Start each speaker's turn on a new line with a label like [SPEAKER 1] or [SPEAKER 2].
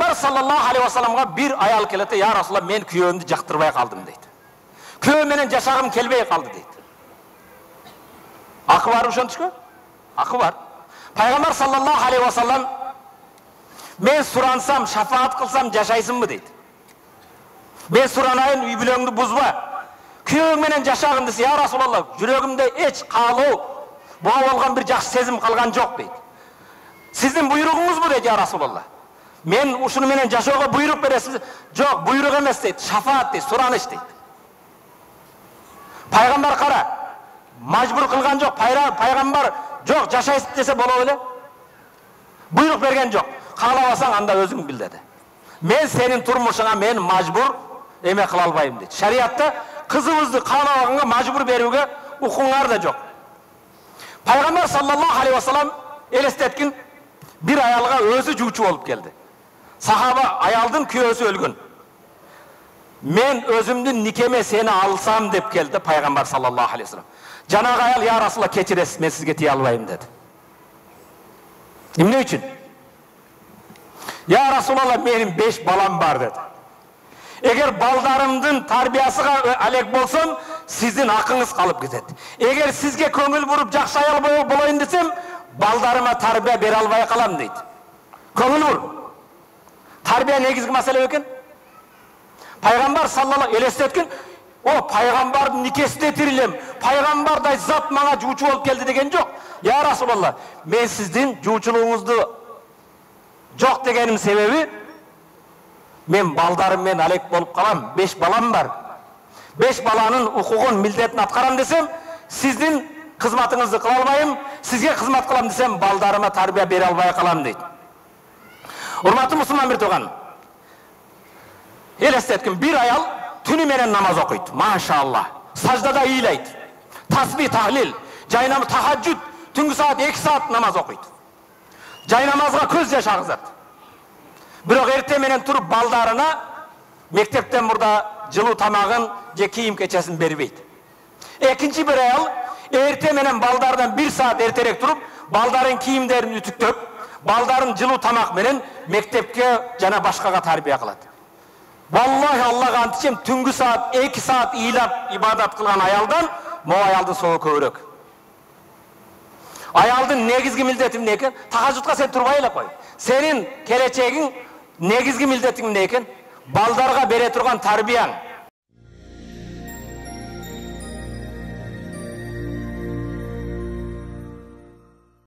[SPEAKER 1] Пайғамбар саллаллаху алейхи вассаламға bir ayal келеді, я Расулалла, мен күйеуімді жақтырбай қалдым дейді. Күйеуменен жашағым келбей қалды дейді. Ақы бар ошон түшкө? Ақы бар. Пайғамбар саллаллаху алейхи вассалам, мен сұрансам, шафаат қылсам жашайсыңбы дейді. Мен сұранайын, үй бүлөңді бұзба. Күйеуіңменен жашағын десе, я Расулалла, жүрегімде еш қалу, бұға болған бір жақсы сезім қалған жоқ дейді. Сіздің бұйрығыңыз бұл дейді, я Расулалла. Мен ушуну менен жашоого буйрук бересиз? Жок, буйрук эмес дейт, шафаат дейт, сураныш дейт. Пайгамбар кара, мажбур кылган жок, пайгамбар жок, жашайсыз десе боло эле. Буйрук берген жок. Каалабасаң анда өзүң бил деди. Мен сенин турмушуңа мен мажбур эме кыла албайм дейт. Шариатта кызыбызды каалабаганга мажбур берүүгө укуңар да жок. Пайгамбар саллаллаху алейхи вассалам элестеткин bir ayalga özü juuçu olup geldi. Sahaba ayaldın köyösü ölgün. Men özümdün nikeme seni alsam dep geldi Peygamber sallallahu aleyhi ve sellem. Janagı ayal, ya Rasulullah keçiresiz, men sizge tiye albayım dedi. Ne için? Ya Rasulullah, benim 5 balam var dedi. Eğer baldarımdın tarbiyasıga alek bolsam, sizin akınız kalıp gidedi. Eğer sizge köngül vurup jakşı ayal bolayın desem, baldarıma tarbiya bere albay kalam deydi. Köngül vur. Tarbiya negizgi masale eken? Peygamber sallallahu elestetkin, o peygamber nikesine tirilem, peygamberday zat bana juuçu olup geldi degen jok. Ya Rasulullah, men sizdin juuçuluğunuzdu jok degenim sebebi, men baldarım men alek bolup kalam, 5 balam var. 5 balanın hukugun, mildetini atkaram desem, sizdin kızmatınızı kıla albayım, sizge kızmat kılam desem, baldarıma tarbiya bere albay kalam deydi. Urmatlı Müslüman bir toğan. Elestetkin, bir ayal tünü menen namaz okuydu. Maşallah. Sacdada iyileydi. Tasbih, tahlil, caynamaz, tahaccüd, tüngü saat 2 saat namaz okuydu. Caynamazga köz yaş ağızat. Biroq erte menen turup baldarına mektepten burada жылуу тамагын же кийим кечесин бербейт. Экинчи bir ayal erte menen baldardan 1 saat erтерээк туруp, балдарын кийимдерин ütüktөп, балдарын жылуу тамак менен мектепке жана башкага тарбия кылат. Vallahi Allah'a antичем, түнгү saat 2 saat ыйлап ибадат кылган аялдан могу аялдын соо көбүрөөк. Аялдын негизги милдети эмне экен? Тахажжудка сен турбай эле кой. Сенин келечегиң негизги милдетиң эмне экен? Балдарга бере турган тарбияң.